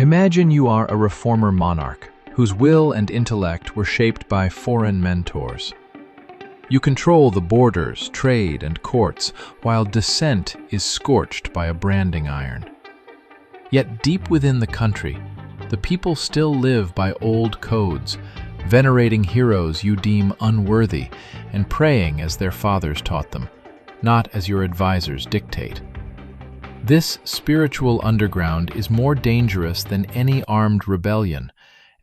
Imagine you are a reformer monarch whose will and intellect were shaped by foreign mentors. You control the borders, trade, and courts, while dissent is scorched by a branding iron. Yet deep within the country, the people still live by old codes, venerating heroes you deem unworthy and praying as their fathers taught them, not as your advisors dictate. This spiritual underground is more dangerous than any armed rebellion,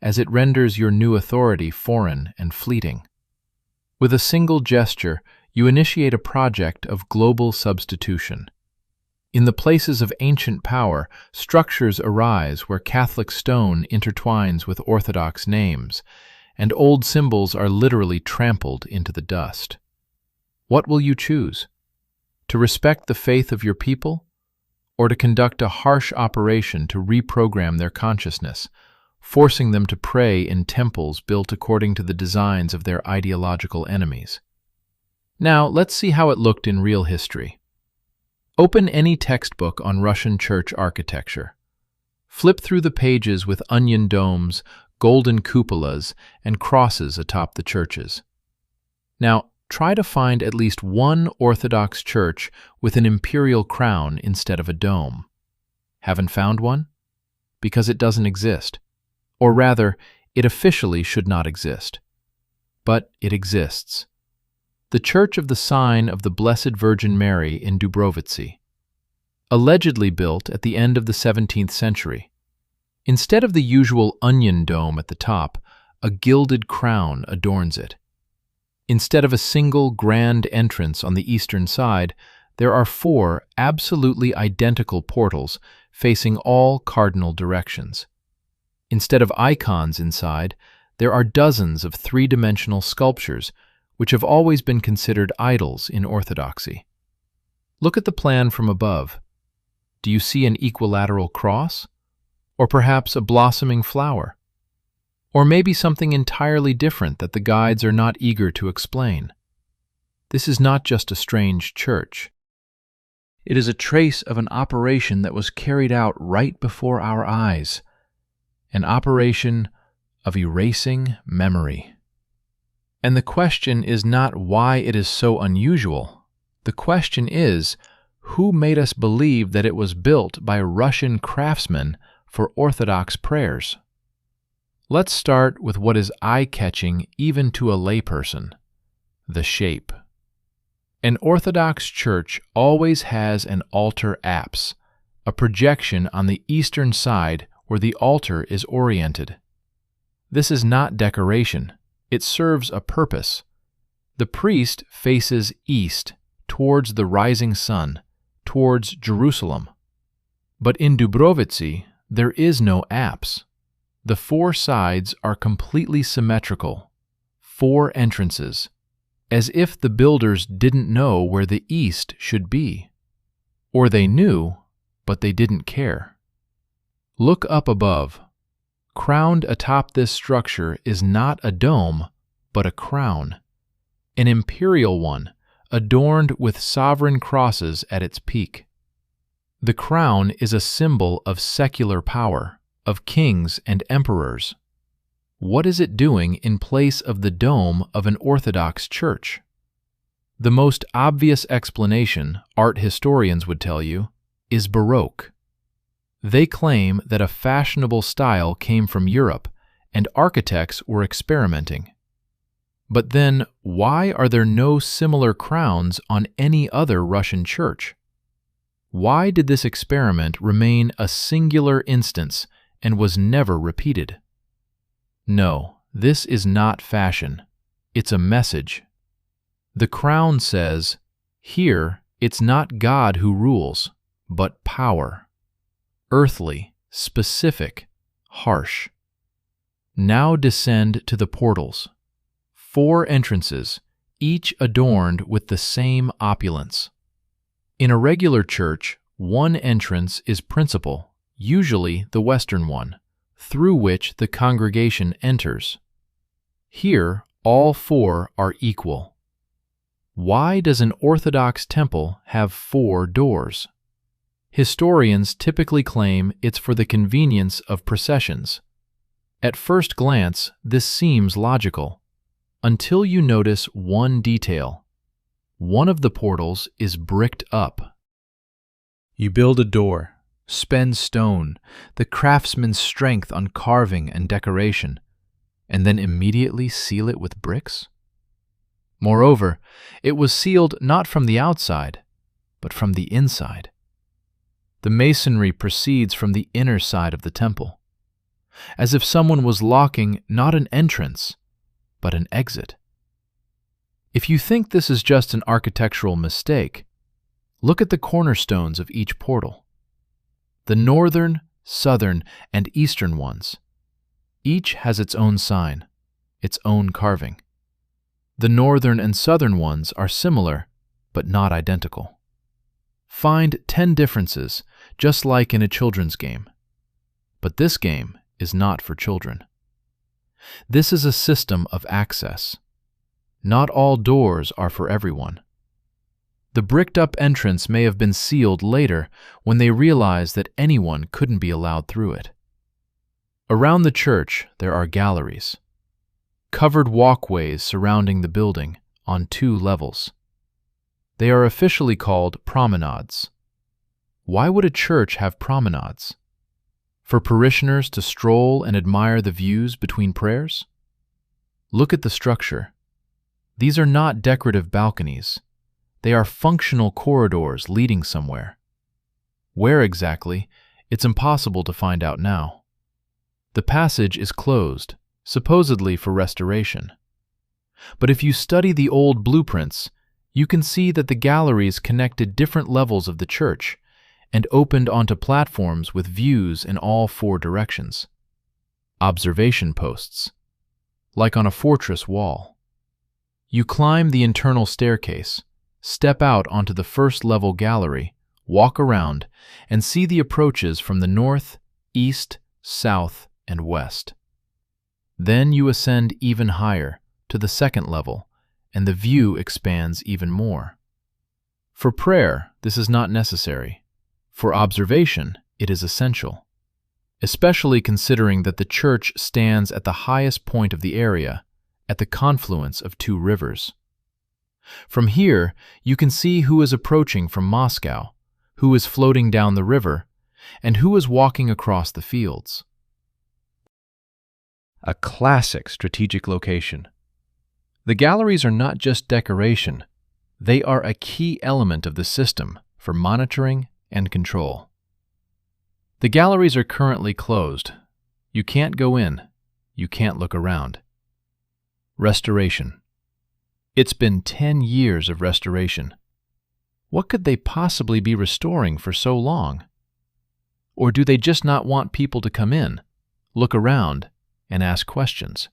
as it renders your new authority foreign and fleeting. With a single gesture, you initiate a project of global substitution. In the places of ancient power, structures arise where Catholic stone intertwines with Orthodox names, and old symbols are literally trampled into the dust. What will you choose? To respect the faith of your people, or to conduct a harsh operation to reprogram their consciousness, forcing them to pray in temples built according to the designs of their ideological enemies? Now, let's see how it looked in real history. Open any textbook on Russian church architecture. Flip through the pages with onion domes, golden cupolas, and crosses atop the churches. Now, try to find at least one Orthodox church with an imperial crown instead of a dome. Haven't found one? Because it doesn't exist. Or rather, it officially should not exist. But it exists. The Church of the Sign of the Blessed Virgin Mary in Dubrovci. Allegedly built at the end of the 17th century. Instead of the usual onion dome at the top, a gilded crown adorns it. Instead of a single grand entrance on the eastern side, there are 4 absolutely identical portals facing all cardinal directions. Instead of icons inside, there are dozens of 3-dimensional sculptures, which have always been considered idols in Orthodoxy. Look at the plan from above. Do you see an equilateral cross? Or perhaps a blossoming flower? Or maybe something entirely different that the guides are not eager to explain? This is not just a strange church. It is a trace of an operation that was carried out right before our eyes. An operation of erasing memory. And the question is not why it is so unusual. The question is, who made us believe that it was built by Russian craftsmen for Orthodox prayers? Let's start with what is eye-catching even to a layperson: the shape. An Orthodox church always has an altar apse, a projection on the eastern side where the altar is oriented. This is not decoration. It serves a purpose. The priest faces east, towards the rising sun, towards Jerusalem. But in Dubrovci, there is no apse. The 4 sides are completely symmetrical, 4 entrances, as if the builders didn't know where the east should be. Or they knew, but they didn't care. Look up above. Crowned atop this structure is not a dome, but a crown. An imperial one, adorned with sovereign crosses at its peak. The crown is a symbol of secular power, of kings and emperors. What is it doing in place of the dome of an Orthodox church? The most obvious explanation, art historians would tell you, is Baroque. They claim that a fashionable style came from Europe, and architects were experimenting. But then, why are there no similar crowns on any other Russian church? Why did this experiment remain a singular instance and was never repeated? No, this is not fashion. It's a message. The crown says, here, it's not God who rules, but power. Earthly, specific, harsh. Now descend to the portals. 4 entrances, each adorned with the same opulence. In a regular church, one entrance is principal, usually the western one, through which the congregation enters. Here, all 4 are equal. Why does an Orthodox temple have 4 doors? Historians typically claim it's for the convenience of processions. At first glance, this seems logical, until you notice one detail. One of the portals is bricked up. You build a door, spend stone, the craftsman's strength on carving and decoration, and then immediately seal it with bricks? Moreover, it was sealed not from the outside, but from the inside. The masonry proceeds from the inner side of the temple, as if someone was locking not an entrance, but an exit. If you think this is just an architectural mistake, look at the cornerstones of each portal. The northern, southern, and eastern ones. Each has its own sign, its own carving. The northern and southern ones are similar, but not identical. Find 10 differences, just like in a children's game. But this game is not for children. This is a system of access. Not all doors are for everyone. The bricked-up entrance may have been sealed later when they realized that anyone couldn't be allowed through it. Around the church, there are galleries, covered walkways surrounding the building on 2 levels. They are officially called promenades. Why would a church have promenades? For parishioners to stroll and admire the views between prayers? Look at the structure. These are not decorative balconies. They are functional corridors leading somewhere. Where exactly, it's impossible to find out now. The passage is closed, supposedly for restoration. But if you study the old blueprints, you can see that the galleries connected different levels of the church and opened onto platforms with views in all 4 directions. Observation posts, like on a fortress wall. You climb the internal staircase, step out onto the first-level gallery, walk around, and see the approaches from the north, east, south, and west. Then you ascend even higher, to the second level, and the view expands even more. For prayer, this is not necessary. For observation, it is essential, especially considering that the church stands at the highest point of the area, at the confluence of 2 rivers. From here, you can see who is approaching from Moscow, who is floating down the river, and who is walking across the fields. A classic strategic location. The galleries are not just decoration, they are a key element of the system for monitoring and control. The galleries are currently closed. You can't go in, you can't look around. Restoration. It's been 10 years of restoration. What could they possibly be restoring for so long? Or do they just not want people to come in, look around, and ask questions?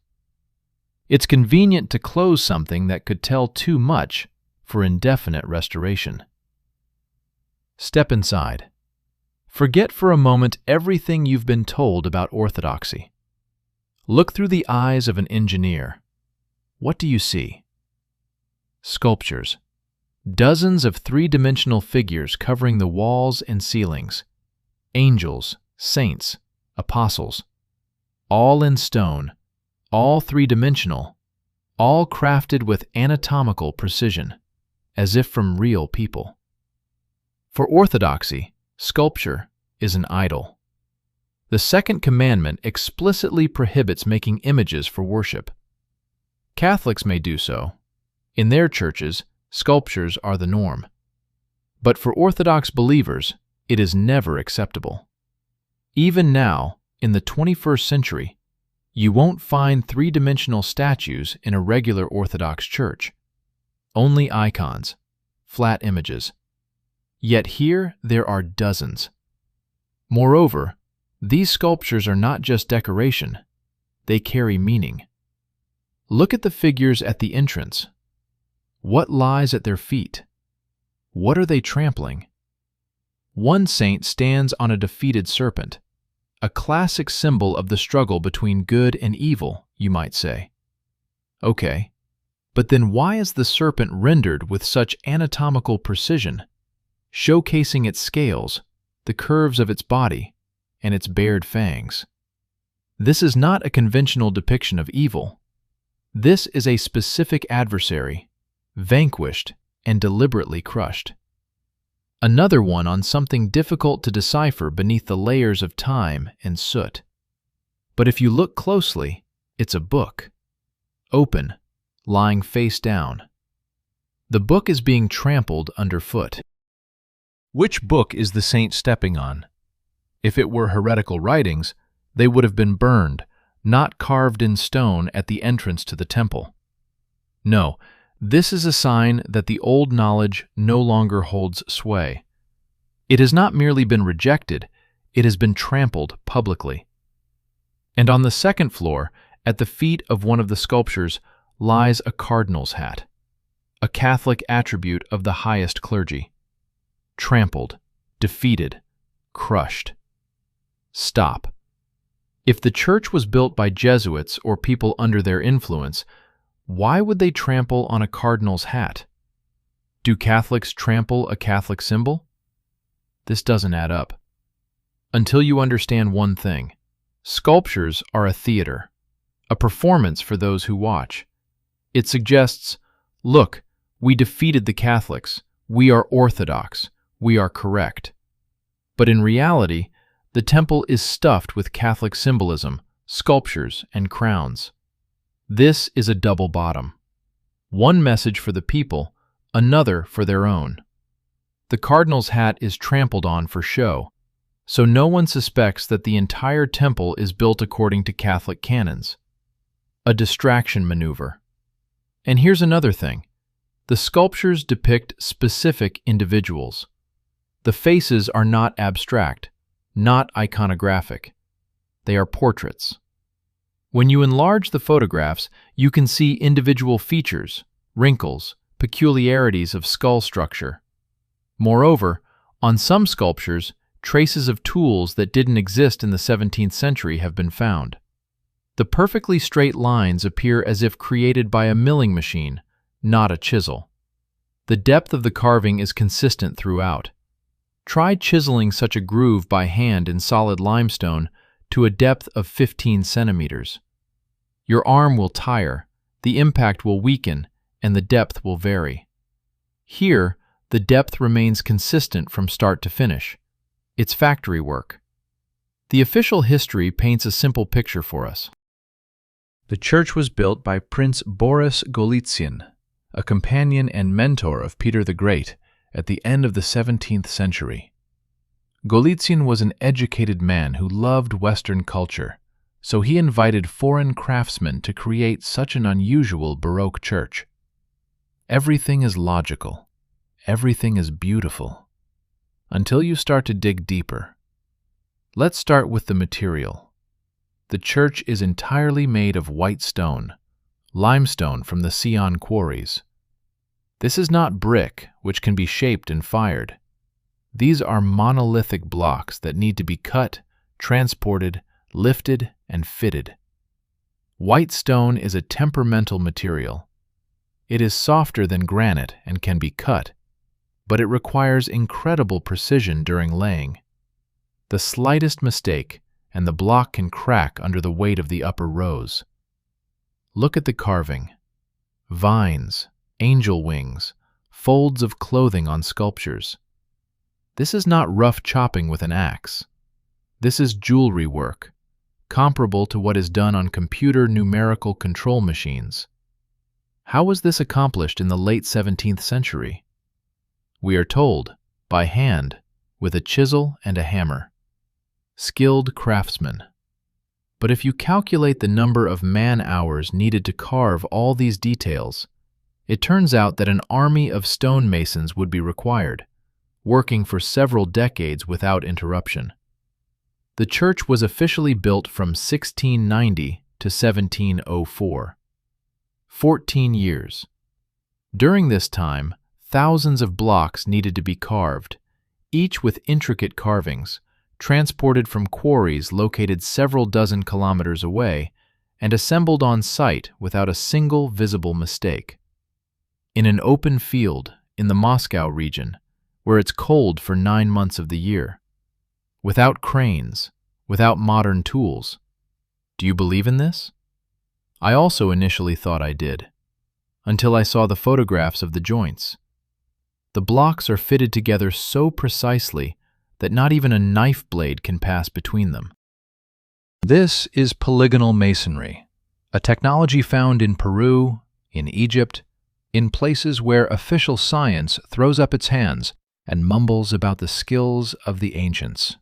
It's convenient to close something that could tell too much for indefinite restoration. Step inside. Forget for a moment everything you've been told about orthodoxy. Look through the eyes of an engineer. What do you see? Sculptures. Dozens of 3-dimensional figures covering the walls and ceilings. Angels, saints, apostles. All in stone, all 3-dimensional, all crafted with anatomical precision, as if from real people. For orthodoxy, sculpture is an idol. The second commandment explicitly prohibits making images for worship. Catholics may do so. In their churches, sculptures are the norm. But for Orthodox believers, it is never acceptable. Even now, in the 21st century, you won't find 3-dimensional statues in a regular Orthodox church. Only icons, flat images. Yet here there are dozens. Moreover, these sculptures are not just decoration, they carry meaning. Look at the figures at the entrance. What lies at their feet? What are they trampling? One saint stands on a defeated serpent, a classic symbol of the struggle between good and evil, you might say. Okay, but then why is the serpent rendered with such anatomical precision, showcasing its scales, the curves of its body, and its bared fangs. This is not a conventional depiction of evil. This is a specific adversary, vanquished and deliberately crushed. Another one on something difficult to decipher beneath the layers of time and soot. But if you look closely, it's a book. Open, lying face down. The book is being trampled underfoot. Which book is the saint stepping on? If it were heretical writings, they would have been burned, not carved in stone at the entrance to the temple. No, this is a sign that the old knowledge no longer holds sway. It has not merely been rejected, it has been trampled publicly. And on the second floor, at the feet of one of the sculptures, lies a cardinal's hat, a Catholic attribute of the highest clergy. Trampled, defeated, crushed. Stop. If the church was built by Jesuits or people under their influence, why would they trample on a cardinal's hat? Do Catholics trample a Catholic symbol? This doesn't add up. Until you understand one thing, sculptures are a theater, a performance for those who watch. It suggests, look, we defeated the Catholics, we are orthodox, we are correct. But in reality, the temple is stuffed with Catholic symbolism, sculptures, and crowns. This is a double bottom. One message for the people, another for their own. The cardinal's hat is trampled on for show, so no one suspects that the entire temple is built according to Catholic canons. A distraction maneuver. And here's another thing. The sculptures depict specific individuals. The faces are not abstract, not iconographic. They are portraits. When you enlarge the photographs, you can see individual features, wrinkles, peculiarities of skull structure. Moreover, on some sculptures, traces of tools that didn't exist in the 17th century have been found. The perfectly straight lines appear as if created by a milling machine, not a chisel. The depth of the carving is consistent throughout. Try chiseling such a groove by hand in solid limestone to a depth of 15 centimeters. Your arm will tire, the impact will weaken, and the depth will vary. Here, the depth remains consistent from start to finish. It's factory work. The official history paints a simple picture for us. The church was built by Prince Boris Golitsyn, a companion and mentor of Peter the Great, at the end of the 17th century. Golitsyn was an educated man who loved Western culture, so he invited foreign craftsmen to create such an unusual Baroque church. Everything is logical. Everything is beautiful. Until you start to dig deeper. Let's start with the material. The church is entirely made of white stone, limestone from the Sion quarries. This is not brick, which can be shaped and fired. These are monolithic blocks that need to be cut, transported, lifted, and fitted. White stone is a temperamental material. It is softer than granite and can be cut, but it requires incredible precision during laying. The slightest mistake, and the block can crack under the weight of the upper rows. Look at the carving. Vines, angel wings, folds of clothing on sculptures. This is not rough chopping with an axe. This is jewelry work, comparable to what is done on computer numerical control machines. How was this accomplished in the late 17th century? We are told, by hand, with a chisel and a hammer. Skilled craftsmen. But if you calculate the number of man-hours needed to carve all these details, it turns out that an army of stonemasons would be required, working for several decades without interruption. The church was officially built from 1690 to 1704. 14 years. During this time, thousands of blocks needed to be carved, each with intricate carvings, transported from quarries located several dozen kilometers away and assembled on site without a single visible mistake. In an open field in the Moscow region, where it's cold for 9 months of the year, without cranes, without modern tools. Do you believe in this? I also initially thought I did, until I saw the photographs of the joints. The blocks are fitted together so precisely that not even a knife blade can pass between them. This is polygonal masonry, a technology found in Peru, in Egypt, in places where official science throws up its hands and mumbles about the skills of the ancients.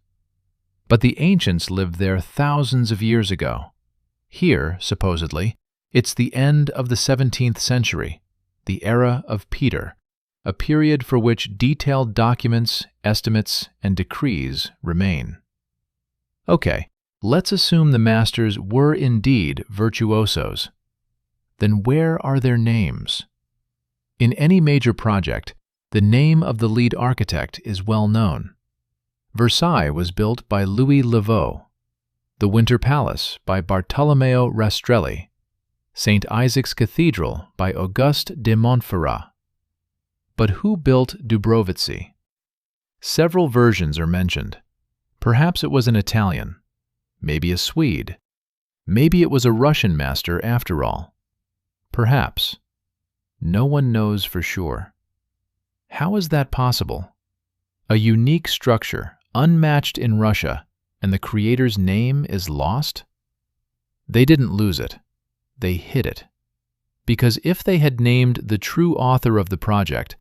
But the ancients lived there thousands of years ago. Here, supposedly, it's the end of the 17th century, the era of Peter, a period for which detailed documents, estimates, and decrees remain. Okay, let's assume the masters were indeed virtuosos. Then where are their names? In any major project, the name of the lead architect is well known. Versailles was built by Louis Le Vau, the Winter Palace by Bartolomeo Rastrelli, St. Isaac's Cathedral by Auguste de Montferrat. But who built Dubrovci? Several versions are mentioned. Perhaps it was an Italian, maybe a Swede, maybe it was a Russian master after all. Perhaps. No one knows for sure. How is that possible? A unique structure, unmatched in Russia, and the creator's name is lost? They didn't lose it. They hid it. Because if they had named the true author of the project,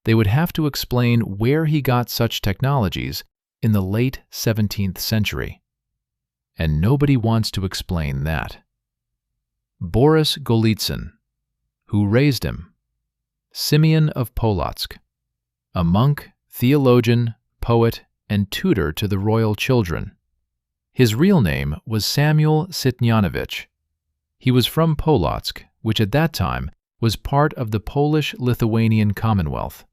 they would have to explain where he got such technologies in the late 17th century. And nobody wants to explain that. Boris Golitsyn. Who raised him? Simeon of Polotsk, a monk, theologian, poet, and tutor to the royal children. His real name was Samuel Sityanovich. He was from Polotsk, which at that time was part of the Polish-Lithuanian Commonwealth.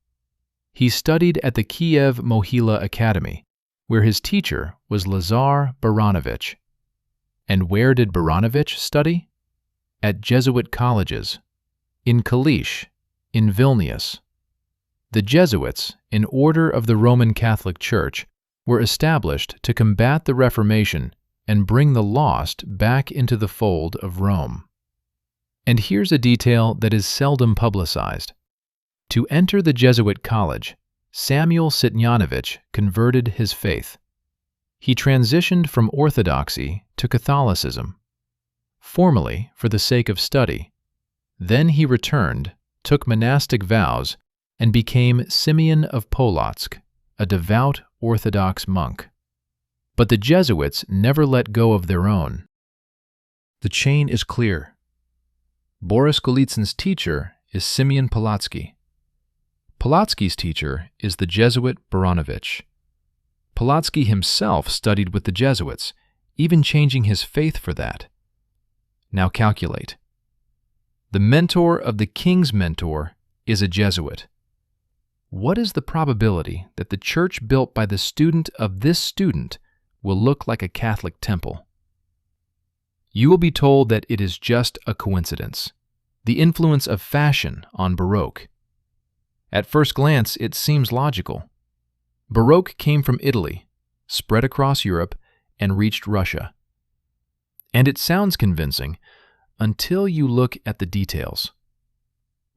He studied at the Kiev Mohila Academy, where his teacher was Lazar Baranovich. And where did Baranovich study? At Jesuit colleges, in Kalisz, in Vilnius. The Jesuits, in order of the Roman Catholic Church, were established to combat the Reformation and bring the lost back into the fold of Rome. And here's a detail that is seldom publicized. To enter the Jesuit college, Samuel Sityanovich converted his faith. He transitioned from Orthodoxy to Catholicism, formally for the sake of study. Then he returned, took monastic vows, and became Simeon of Polotsk, a devout Orthodox monk. But the Jesuits never let go of their own. The chain is clear. Boris Golitsyn's teacher is Simeon Polotsky. Polotsky's teacher is the Jesuit Baranovich. Polotsky himself studied with the Jesuits, even changing his faith for that. Now calculate. The mentor of the king's mentor is a Jesuit. What is the probability that the church built by the student of this student will look like a Catholic temple? You will be told that it is just a coincidence, the influence of fashion on Baroque. At first glance, it seems logical. Baroque came from Italy, spread across Europe, and reached Russia. And it sounds convincing until you look at the details.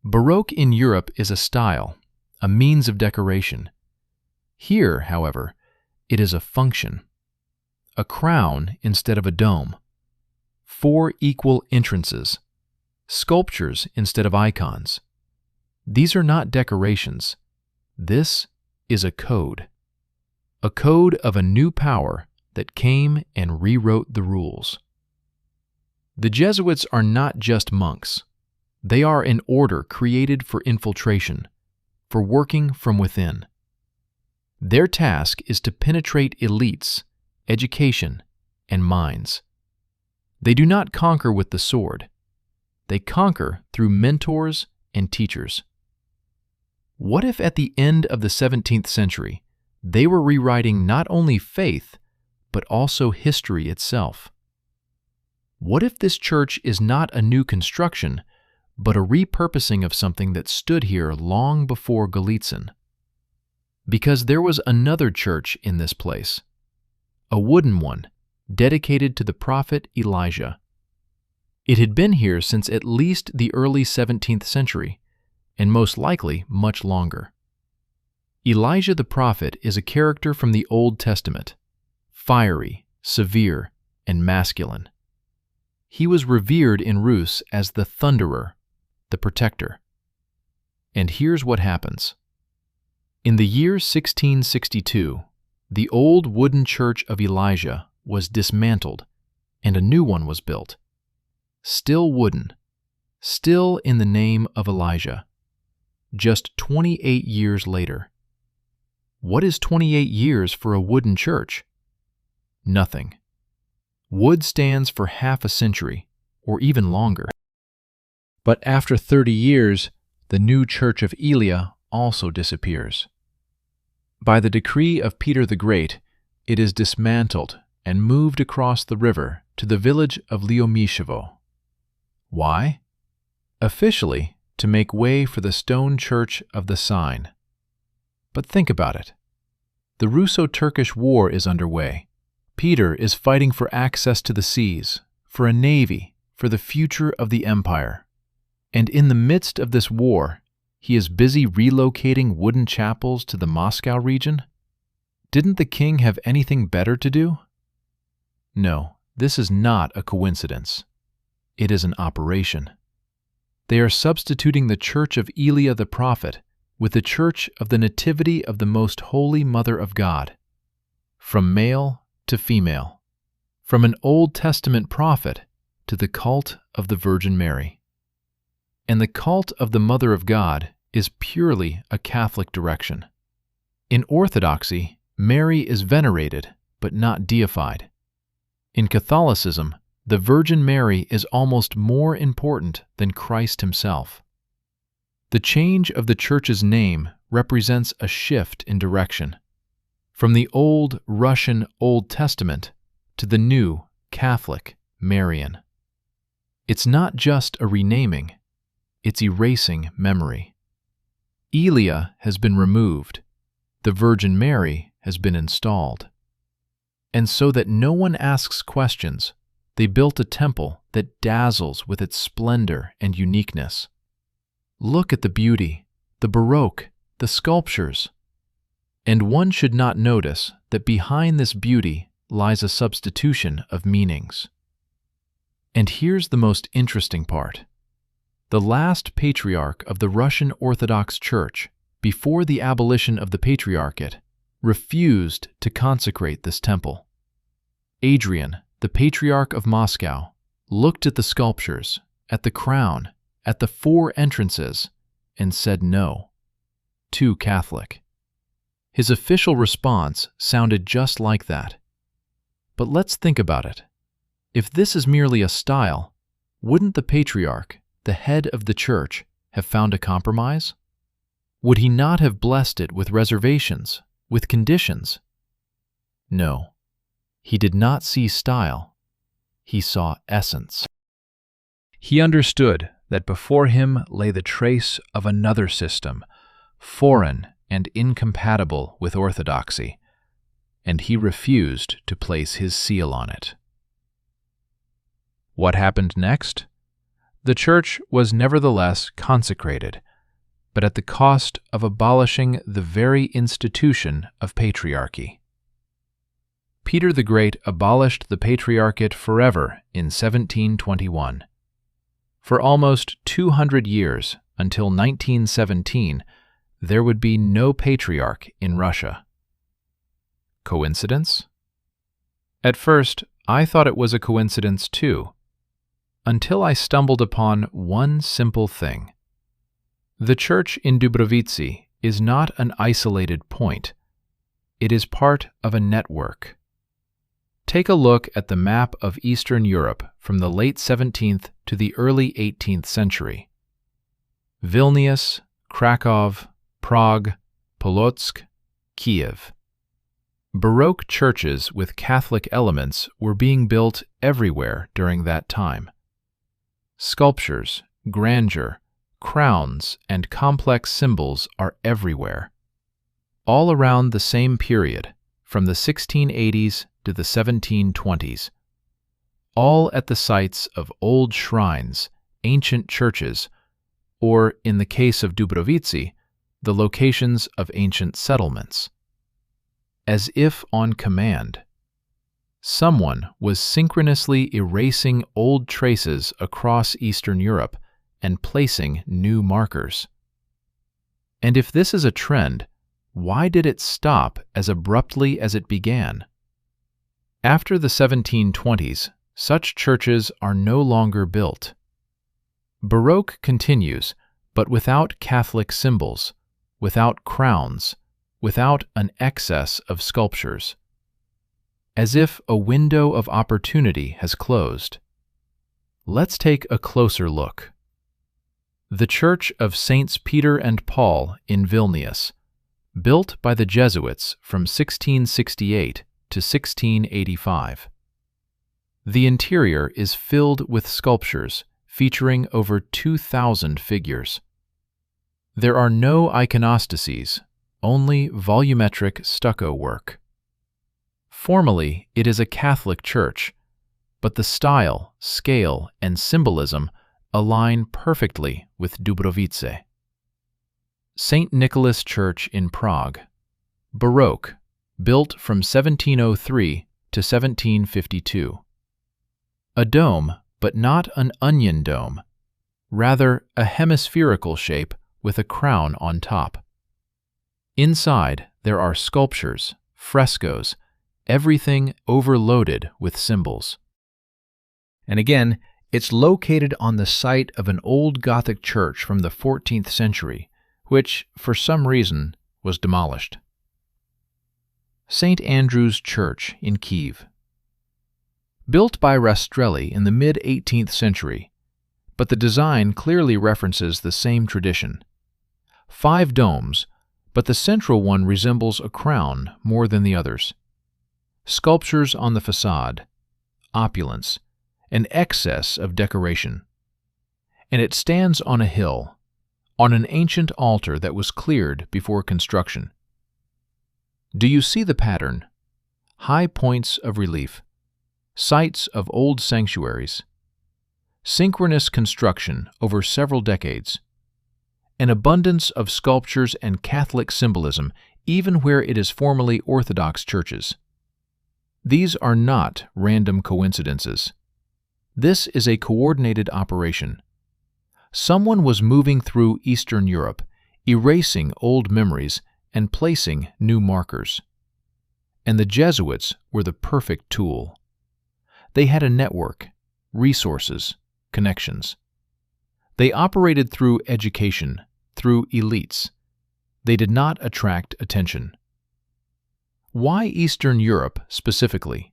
Baroque in Europe is a style, a means of decoration. Here, however, it is a function. A crown instead of a dome. 4 equal entrances. Sculptures instead of icons. These are not decorations. This is a code. A code of a new power that came and rewrote the rules. The Jesuits are not just monks. They are an order created for infiltration, for working from within. Their task is to penetrate elites, education, and minds. They do not conquer with the sword. They conquer through mentors and teachers. What if at the end of the 17th century, they were rewriting not only faith, but also history itself? What if this church is not a new construction, but a repurposing of something that stood here long before Golitsyn? Because there was another church in this place. a wooden one, dedicated to the prophet Elijah. It had been here since at least the early 17th century, and most likely much longer. Elijah the prophet is a character from the Old Testament, fiery, severe, and masculine. He was revered in Rus as the thunderer, the protector. And here's what happens. In the year 1662, the old wooden church of Elijah was dismantled, and a new one was built. Still wooden, still in the name of Elijah. Just 28 years later. What is 28 years for a wooden church? Nothing. Wood stands for half a century, or even longer. But after 30 years, the new church of Elia also disappears. By the decree of Peter the Great, it is dismantled and moved across the river to the village of Liomyshevo. Why? Officially, to make way for the stone church of the Sign. But think about it. The Russo-Turkish War is underway. Peter is fighting for access to the seas, for a navy, for the future of the empire. And in the midst of this war, he is busy relocating wooden chapels to the Moscow region? Didn't the king have anything better to do? No, this is not a coincidence. It is an operation. They are substituting the church of Elia the prophet with the church of the Nativity of the Most Holy Mother of God. From male to female. From an Old Testament prophet to the cult of the Virgin Mary. And the cult of the Mother of God is purely a Catholic direction. In Orthodoxy, Mary is venerated but not deified. In Catholicism, the Virgin Mary is almost more important than Christ himself. The change of the Church's name represents a shift in direction, from the old Russian Old Testament to the new Catholic Marian. It's not just a renaming, it's erasing memory. Elia has been removed, the Virgin Mary has been installed. And so that no one asks questions, they built a temple that dazzles with its splendor and uniqueness. Look at the beauty, the Baroque, the sculptures. And one should not notice that behind this beauty lies a substitution of meanings. And here's the most interesting part. The last patriarch of the Russian Orthodox Church, before the abolition of the Patriarchate, refused to consecrate this temple. Adrian, the Patriarch of Moscow, looked at the sculptures, at the crown, at the 4 entrances, and said no. Too Catholic. His official response sounded just like that. But let's think about it. If this is merely a style, wouldn't the Patriarch, the head of the Church, have found a compromise? Would he not have blessed it with reservations, with conditions? No. He did not see style. He saw essence. He understood that before him lay the trace of another system, foreign and incompatible with orthodoxy, and he refused to place his seal on it. What happened next? The Church was nevertheless consecrated, but at the cost of abolishing the very institution of patriarchy. Peter the Great abolished the Patriarchate forever in 1721. For almost 200 years, until 1917, there would be no patriarch in Russia. Coincidence? At first, I thought it was a coincidence too, until I stumbled upon one simple thing. The church in Dubrovitsi is not an isolated point. It is part of a network. Take a look at the map of Eastern Europe from the late 17th to the early 18th century. Vilnius, Krakow, Prague, Polotsk, Kiev. Baroque churches with Catholic elements were being built everywhere during that time. Sculptures, grandeur, crowns, and complex symbols are everywhere. All around the same period, from the 1680s to the 1720s, all at the sites of old shrines, ancient churches, or, in the case of Dubrovici, the locations of ancient settlements. As if on command, someone was synchronously erasing old traces across Eastern Europe and placing new markers. And if this is a trend, why did it stop as abruptly as it began? After the 1720s, such churches are no longer built. Baroque continues, but without Catholic symbols, without crowns, without an excess of sculptures. As if a window of opportunity has closed. Let's take a closer look. The Church of Saints Peter and Paul in Vilnius, built by the Jesuits from 1668 to 1685. The interior is filled with sculptures featuring over 2,000 figures. There are no iconostases, only volumetric stucco work. Formally, it is a Catholic church, but the style, scale, and symbolism align perfectly with Dubrovice. St. Nicholas Church in Prague, Baroque, built from 1703 to 1752. A dome, but not an onion dome, rather a hemispherical shape with a crown on top. Inside, there are sculptures, frescoes, everything overloaded with symbols. And again, it's located on the site of an old Gothic church from the 14th century, which, for some reason, was demolished. St. Andrew's Church in Kiev. Built by Rastrelli in the mid-18th century, but the design clearly references the same tradition. 5 domes, but the central one resembles a crown more than the others. Sculptures on the facade, opulence, an excess of decoration. And it stands on a hill, on an ancient altar that was cleared before construction. Do you see the pattern? High points of relief, sites of old sanctuaries, synchronous construction over several decades, an abundance of sculptures and Catholic symbolism even where it is formally Orthodox churches. These are not random coincidences. This is a coordinated operation. Someone was moving through Eastern Europe, erasing old memories and placing new markers. And the Jesuits were the perfect tool. They had a network, resources, connections. They operated through education, through elites. They did not attract attention. Why Eastern Europe specifically?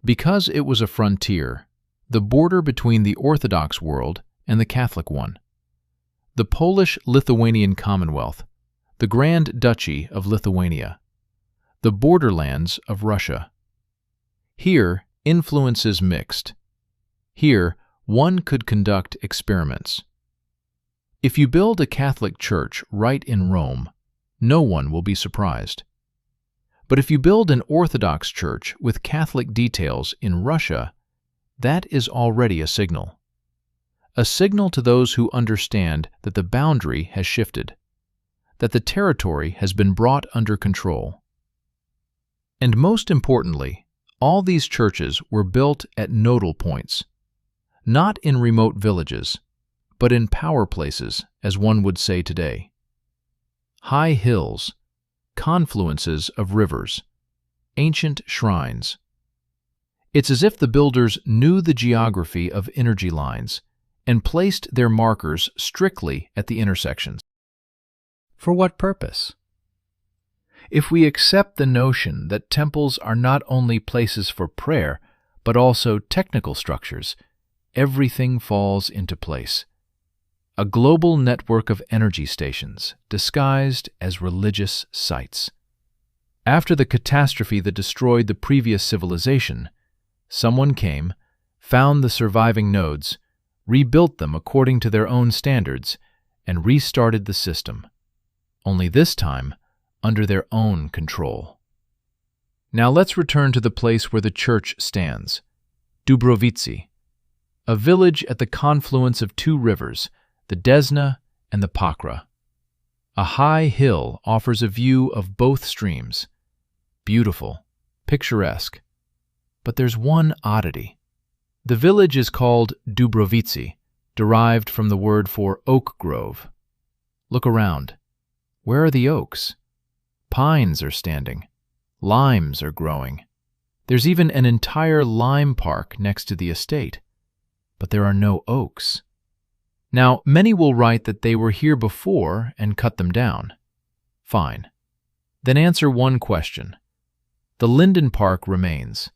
Because it was a frontier, the border between the Orthodox world and the Catholic one. The Polish-Lithuanian Commonwealth, the Grand Duchy of Lithuania, the borderlands of Russia. Here, influences mixed. Here, one could conduct experiments. If you build a Catholic church right in Rome, no one will be surprised. But if you build an Orthodox church with Catholic details in Russia, that is already a signal. A signal to those who understand that the boundary has shifted, that the territory has been brought under control. And most importantly, all these churches were built at nodal points, not in remote villages, but in power places, as one would say today. High hills, confluences of rivers, ancient shrines. It's as if the builders knew the geography of energy lines and placed their markers strictly at the intersections. For what purpose? If we accept the notion that temples are not only places for prayer, but also technical structures, everything falls into place. A global network of energy stations disguised as religious sites. After the catastrophe that destroyed the previous civilization, someone came, found the surviving nodes, rebuilt them according to their own standards, and restarted the system. Only this time, under their own control. Now let's return to the place where the church stands, Dubrovici, a village at the confluence of two rivers, the Desna and the Pakra. A high hill offers a view of both streams. Beautiful, picturesque. But there's one oddity. The village is called Dubrovici, derived from the word for oak grove. Look around. Where are the oaks? Pines are standing. Limes are growing. There's even an entire lime park next to the estate. But there are no oaks. Now, many will write that they were here before and cut them down. Fine. Then answer one question. The linden park remains.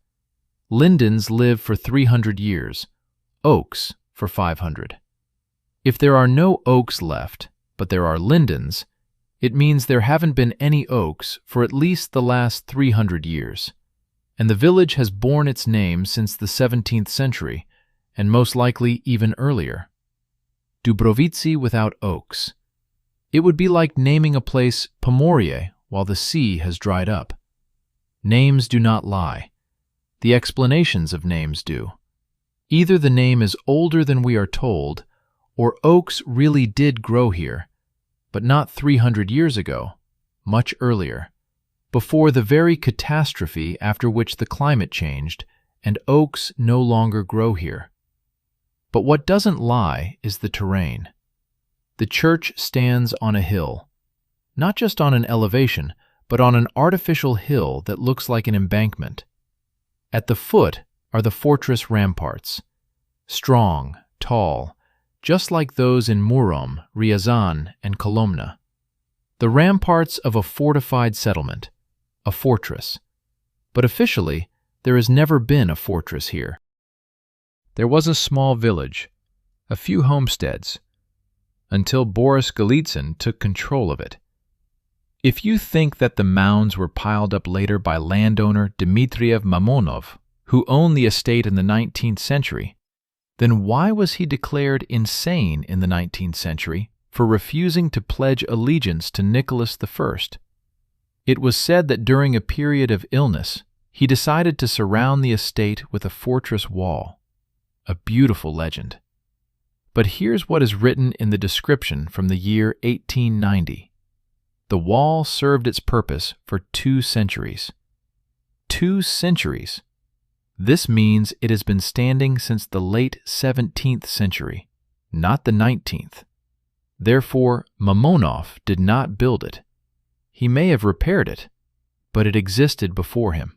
Lindens live for 300 years, oaks for 500. If there are no oaks left, but there are lindens, it means there haven't been any oaks for at least the last 300 years. And the village has borne its name since the 17th century, and most likely even earlier. Dubrovici without oaks. It would be like naming a place Pomorie while the sea has dried up. Names do not lie. The explanations of names do. Either the name is older than we are told, or oaks really did grow here, but not 300 years ago, much earlier, before the very catastrophe after which the climate changed and oaks no longer grow here. But what doesn't lie is the terrain. The church stands on a hill, not just on an elevation, but on an artificial hill that looks like an embankment. At the foot are the fortress ramparts, strong, tall, just like those in Murom, Riazan, and Kolomna. The ramparts of a fortified settlement, a fortress. But officially, there has never been a fortress here. There was a small village, a few homesteads, until Boris Golitsyn took control of it. If you think that the mounds were piled up later by landowner Dmitriev Mamonov, who owned the estate in the 19th century, then why was he declared insane in the 19th century for refusing to pledge allegiance to Nicholas I? It was said that during a period of illness, he decided to surround the estate with a fortress wall. A beautiful legend. But here's what is written in the description from the year 1890. The wall served its purpose for 2 centuries. 2 centuries! This means it has been standing since the late 17th century, not the 19th. Therefore, Mamonov did not build it. He may have repaired it, but it existed before him.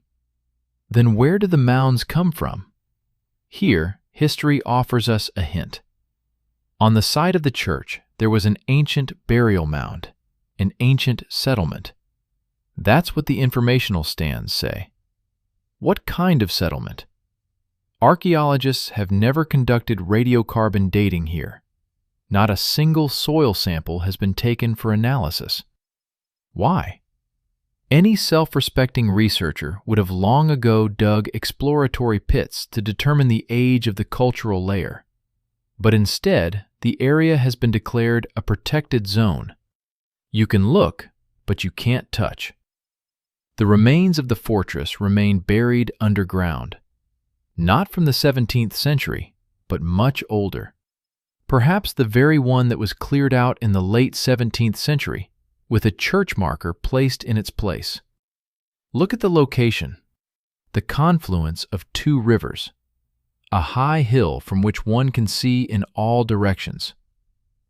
Then where do the mounds come from? Here, history offers us a hint. On the site of the church, there was an ancient burial mound, an ancient settlement. That's what the informational stands say. What kind of settlement? Archaeologists have never conducted radiocarbon dating here. Not a single soil sample has been taken for analysis. Why? Any self-respecting researcher would have long ago dug exploratory pits to determine the age of the cultural layer. But instead, the area has been declared a protected zone. You can look, but you can't touch. The remains of the fortress remain buried underground, not from the 17th century, but much older. Perhaps the very one that was cleared out in the late 17th century, with a church marker placed in its place. Look at the location, the confluence of 2 rivers, a high hill from which one can see in all directions,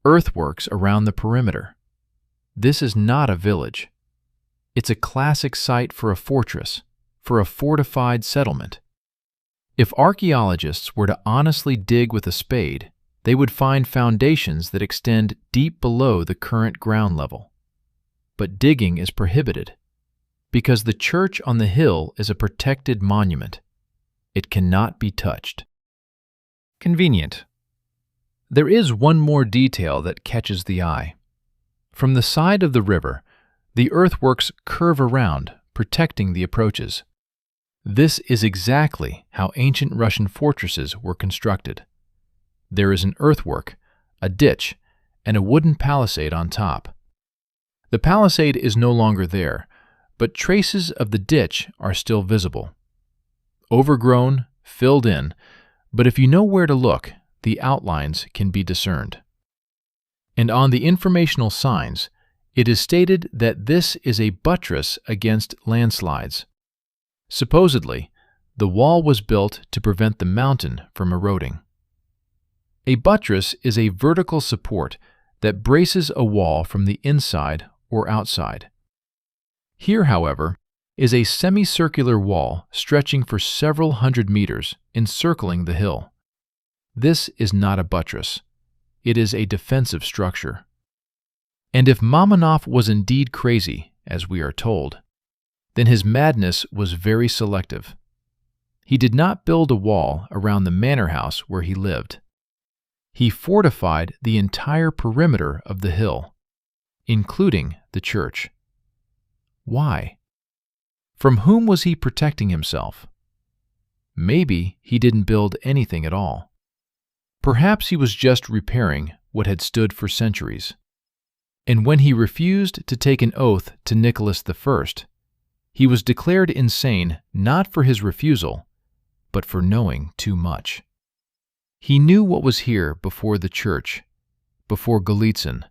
earthworks around the perimeter. This is not a village. It's a classic site for a fortress, for a fortified settlement. If archaeologists were to honestly dig with a spade, they would find foundations that extend deep below the current ground level. But digging is prohibited, because the church on the hill is a protected monument. It cannot be touched. Convenient. There is one more detail that catches the eye. From the side of the river, the earthworks curve around, protecting the approaches. This is exactly how ancient Russian fortresses were constructed. There is an earthwork, a ditch, and a wooden palisade on top. The palisade is no longer there, but traces of the ditch are still visible. Overgrown, filled in, but if you know where to look, the outlines can be discerned. And on the informational signs, it is stated that this is a buttress against landslides. Supposedly, the wall was built to prevent the mountain from eroding. A buttress is a vertical support that braces a wall from the inside or outside. Here, however, is a semicircular wall stretching for several hundred meters, encircling the hill. This is not a buttress. It is a defensive structure. And if Mamonov was indeed crazy, as we are told, then his madness was very selective. He did not build a wall around the manor house where he lived. He fortified the entire perimeter of the hill, including the church. Why? From whom was he protecting himself? Maybe he didn't build anything at all. Perhaps he was just repairing what had stood for centuries. And when he refused to take an oath to Nicholas I, he was declared insane not for his refusal, but for knowing too much. He knew what was here before the church, before Golitsyn,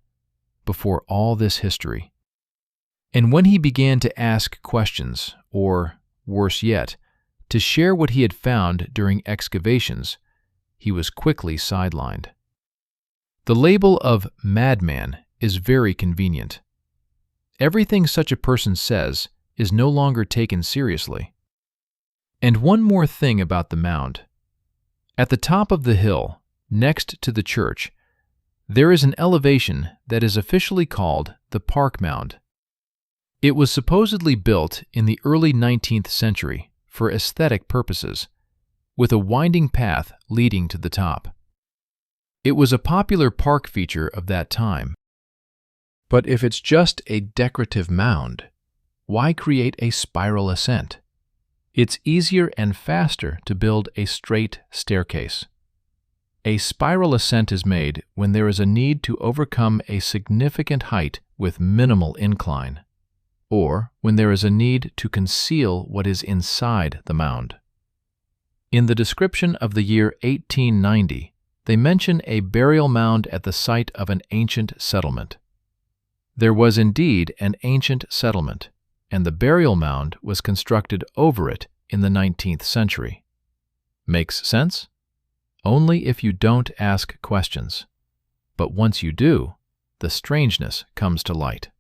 before all this history. And when he began to ask questions, or, worse yet, to share what he had found during excavations, he was quickly sidelined. The label of madman is very convenient. Everything such a person says is no longer taken seriously. And one more thing about the mound. At the top of the hill, next to the church, there is an elevation that is officially called the Park Mound. It was supposedly built in the early 19th century for aesthetic purposes, with a winding path leading to the top. It was a popular park feature of that time. But if it's just a decorative mound, why create a spiral ascent? It's easier and faster to build a straight staircase. A spiral ascent is made when there is a need to overcome a significant height with minimal incline, or when there is a need to conceal what is inside the mound. In the description of the year 1890, they mention a burial mound at the site of an ancient settlement. There was indeed an ancient settlement, and the burial mound was constructed over it in the 19th century. Makes sense? Only if you don't ask questions. But once you do, the strangeness comes to light.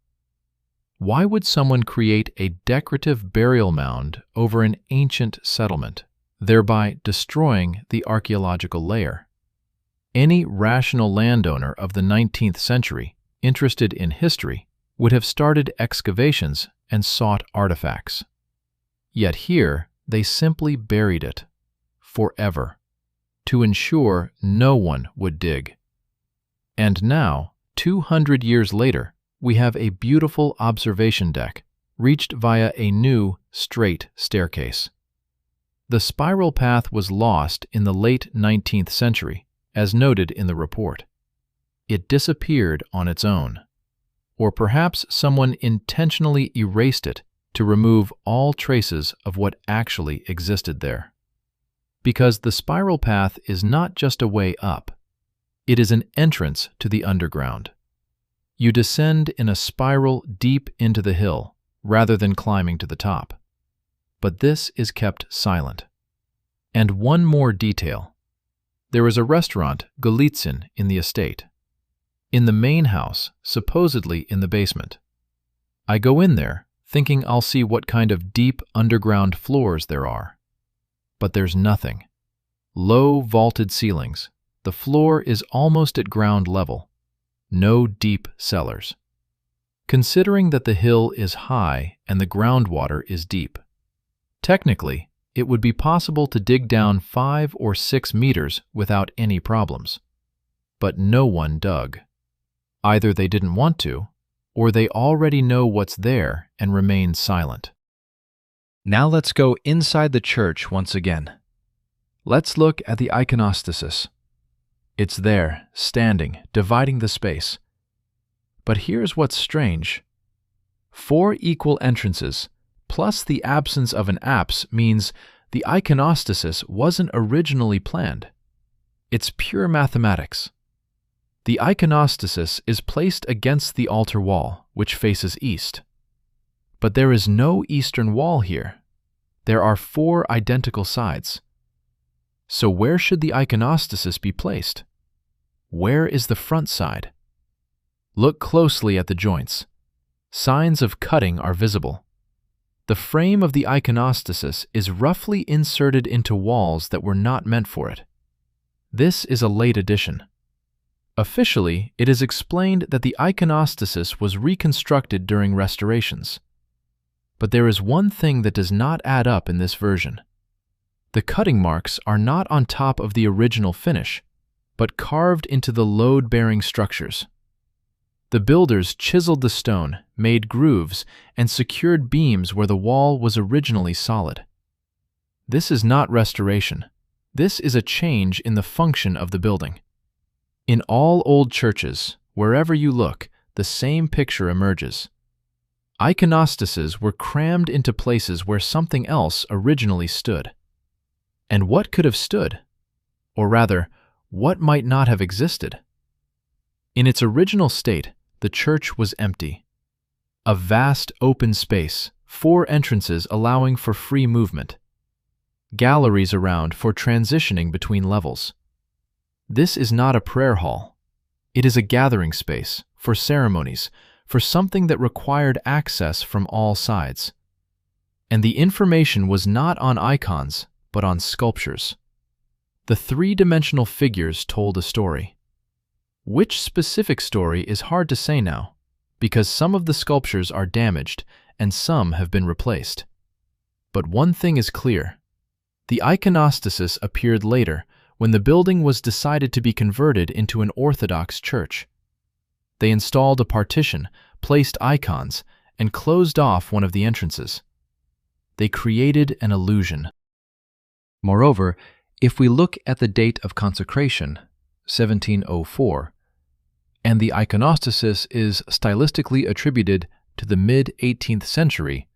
Why would someone create a decorative burial mound over an ancient settlement, thereby destroying the archaeological layer? Any rational landowner of the 19th century interested in history would have started excavations and sought artifacts. Yet here they simply buried it, forever, to ensure no one would dig. And now, 200 years later, we have a beautiful observation deck, reached via a new, straight staircase. The spiral path was lost in the late 19th century, as noted in the report. It disappeared on its own. Or perhaps someone intentionally erased it to remove all traces of what actually existed there. Because the spiral path is not just a way up, it is an entrance to the underground. You descend in a spiral deep into the hill, rather than climbing to the top. But this is kept silent. And one more detail. There is a restaurant, Golitsyn, in the estate. In the main house, supposedly in the basement. I go in there, thinking I'll see what kind of deep underground floors there are. But there's nothing. Low vaulted ceilings. The floor is almost at ground level. No deep cellars. Considering that the hill is high and the groundwater is deep, technically, it would be possible to dig down 5 or 6 meters without any problems. But no one dug. Either they didn't want to, or they already know what's there and remain silent. Now let's go inside the church once again. Let's look at the iconostasis. It's there, standing, dividing the space. But here's what's strange. 4 equal entrances, plus the absence of an apse means the iconostasis wasn't originally planned. It's pure mathematics. The iconostasis is placed against the altar wall, which faces east. But there is no eastern wall here. There are 4 identical sides. So where should the iconostasis be placed? Where is the front side? Look closely at the joints. Signs of cutting are visible. The frame of the iconostasis is roughly inserted into walls that were not meant for it. This is a late addition. Officially, it is explained that the iconostasis was reconstructed during restorations. But there is one thing that does not add up in this version. The cutting marks are not on top of the original finish, but carved into the load-bearing structures. The builders chiseled the stone, made grooves, and secured beams where the wall was originally solid. This is not restoration. This is a change in the function of the building. In all old churches, wherever you look, the same picture emerges. Iconostases were crammed into places where something else originally stood. And what could have stood? Or rather, what might not have existed? In its original state, the church was empty. A vast open space, 4 entrances allowing for free movement. Galleries around for transitioning between levels. This is not a prayer hall. It is a gathering space, for ceremonies, for something that required access from all sides. And the information was not on icons, but on sculptures. The 3-dimensional figures told a story. Which specific story is hard to say now, because some of the sculptures are damaged and some have been replaced. But one thing is clear. The iconostasis appeared later when the building was decided to be converted into an Orthodox church. They installed a partition, placed icons, and closed off one of the entrances. They created an illusion. Moreover, if we look at the date of consecration, 1704, and the iconostasis is stylistically attributed to the mid-18th century,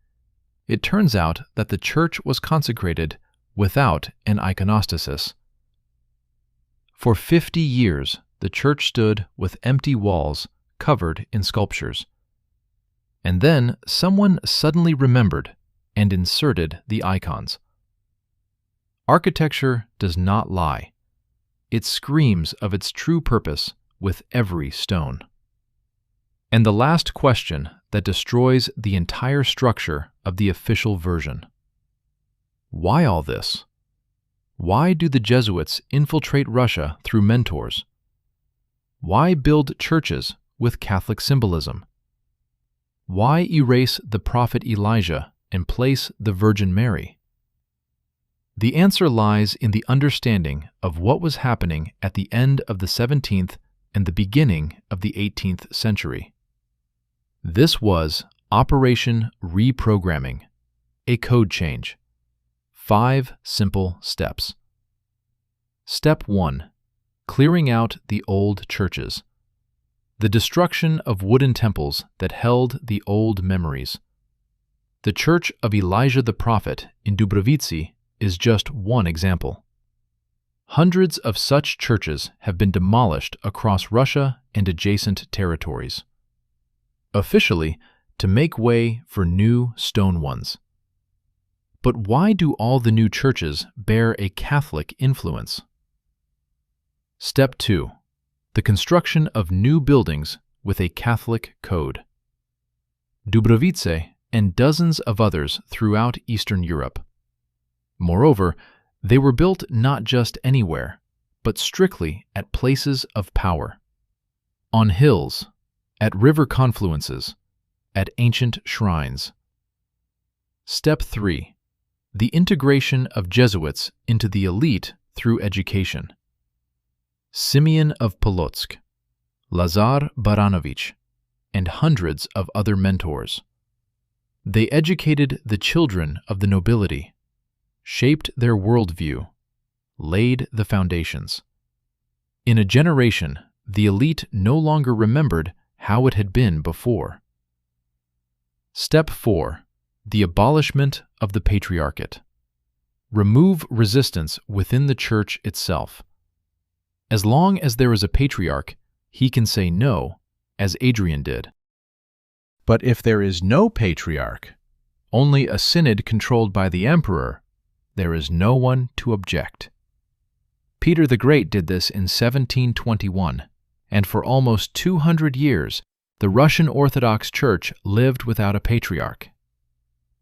it turns out that the church was consecrated without an iconostasis. For 50 years, the church stood with empty walls covered in sculptures. And then someone suddenly remembered and inserted the icons. Architecture does not lie. It screams of its true purpose with every stone. And the last question that destroys the entire structure of the official version. Why all this? Why do the Jesuits infiltrate Russia through mentors? Why build churches with Catholic symbolism? Why erase the prophet Elijah and place the Virgin Mary? The answer lies in the understanding of what was happening at the end of the 17th and the beginning of the 18th century. This was Operation Reprogramming, a code change. 5 simple steps. Step 1. Clearing out the old churches. The destruction of wooden temples that held the old memories. The Church of Elijah the Prophet in Dubrovici is just one example. Hundreds of such churches have been demolished across Russia and adjacent territories. Officially, to make way for new stone ones. But why do all the new churches bear a Catholic influence? Step 2. The construction of new buildings with a Catholic code. Dubrovice and dozens of others throughout Eastern Europe. Moreover, they were built not just anywhere, but strictly at places of power. On hills, at river confluences, at ancient shrines. Step 3. The integration of Jesuits into the elite through education. Simeon of Polotsk, Lazar Baranovich, and hundreds of other mentors. They educated the children of the nobility, shaped their worldview, laid the foundations. In a generation, the elite no longer remembered how it had been before. Step 4. The abolishment of the Patriarchate. Remove resistance within the Church itself. As long as there is a patriarch, he can say no, as Adrian did. But if there is no patriarch, only a synod controlled by the emperor, there is no one to object. Peter the Great did this in 1721, and for almost 200 years, the Russian Orthodox Church lived without a patriarch.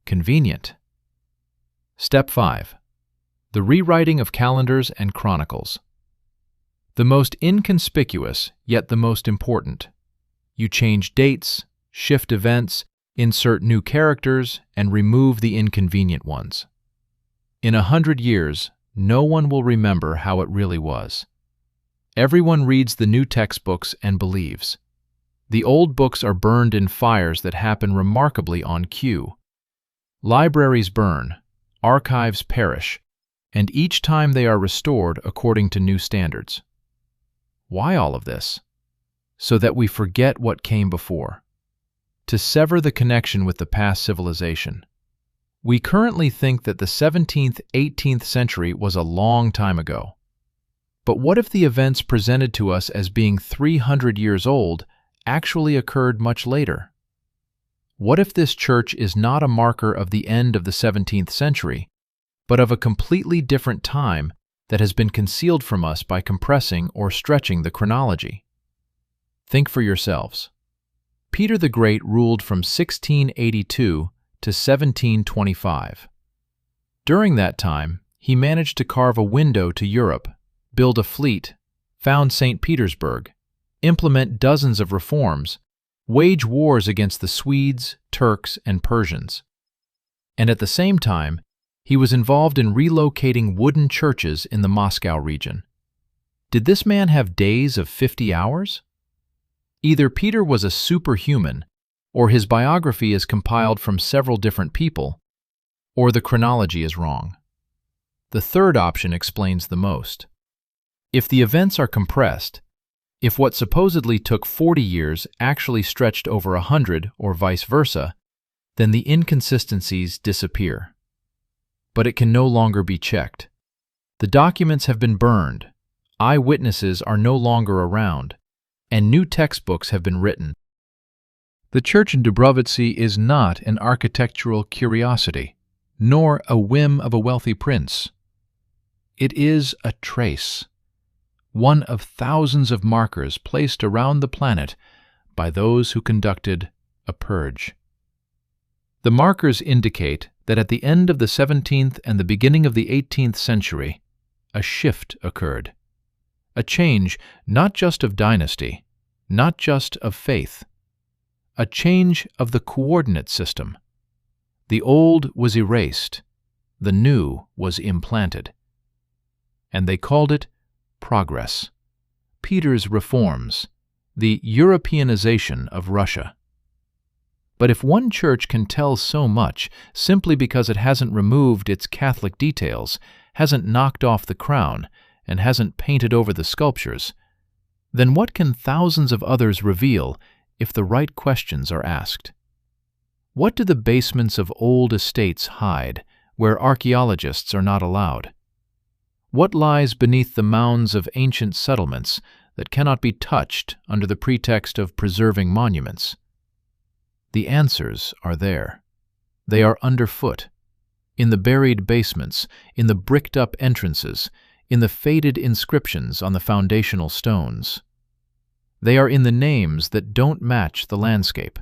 Convenient. Step 5. The rewriting of calendars and chronicles. The most inconspicuous, yet the most important. You change dates, shift events, insert new characters, and remove the inconvenient ones. In 100 years, no one will remember how it really was. Everyone reads the new textbooks and believes. The old books are burned in fires that happen remarkably on cue. Libraries burn, archives perish, and each time they are restored according to new standards. Why all of this? So that we forget what came before. To sever the connection with the past civilization. We currently think that the 17th, 18th century was a long time ago. But what if the events presented to us as being 300 years old actually occurred much later? What if this church is not a marker of the end of the 17th century, but of a completely different time that has been concealed from us by compressing or stretching the chronology? Think for yourselves. Peter the Great ruled from 1682 to 1725. During that time, he managed to carve a window to Europe, build a fleet, found St. Petersburg, implement dozens of reforms, wage wars against the Swedes, Turks, and Persians. And at the same time, he was involved in relocating wooden churches in the Moscow region. Did this man have days of 50 hours? Either Peter was a superhuman, or his biography is compiled from several different people, or the chronology is wrong. The third option explains the most. If the events are compressed, if what supposedly took 40 years actually stretched over 100 or vice versa, then the inconsistencies disappear. But it can no longer be checked. The documents have been burned, eyewitnesses are no longer around, and new textbooks have been written. The church in Dubrovci is not an architectural curiosity, nor a whim of a wealthy prince. It is a trace, one of thousands of markers placed around the planet by those who conducted a purge. The markers indicate that at the end of the 17th and the beginning of the 18th century, a shift occurred. A change not just of dynasty, not just of faith. A change of the coordinate system. The old was erased, the new was implanted. And they called it progress. Peter's reforms, the Europeanization of Russia. But if one church can tell so much simply because it hasn't removed its Catholic details, hasn't knocked off the crown, and hasn't painted over the sculptures, then what can thousands of others reveal if the right questions are asked? What do the basements of old estates hide where archaeologists are not allowed? What lies beneath the mounds of ancient settlements that cannot be touched under the pretext of preserving monuments? The answers are there. They are underfoot, in the buried basements, in the bricked-up entrances, in the faded inscriptions on the foundational stones. They are in the names that don't match the landscape.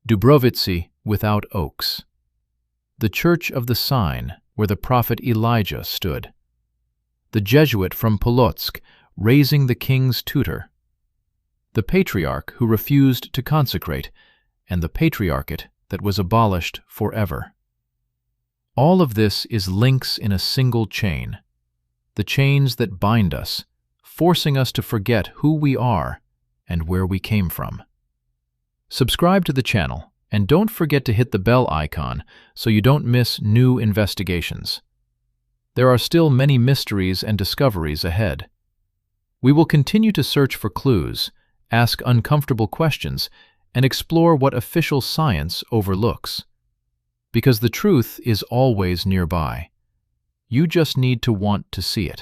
Dubrovci without oaks. The Church of the Sign, where the prophet Elijah stood. The Jesuit from Polotsk raising the king's tutor. The patriarch who refused to consecrate, and the patriarchate that was abolished forever. All of this is links in a single chain, the chains that bind us, forcing us to forget who we are and where we came from. Subscribe to the channel, and don't forget to hit the bell icon so you don't miss new investigations. There are still many mysteries and discoveries ahead. We will continue to search for clues, ask uncomfortable questions, and explore what official science overlooks. because the truth is always nearby. You just need to want to see it.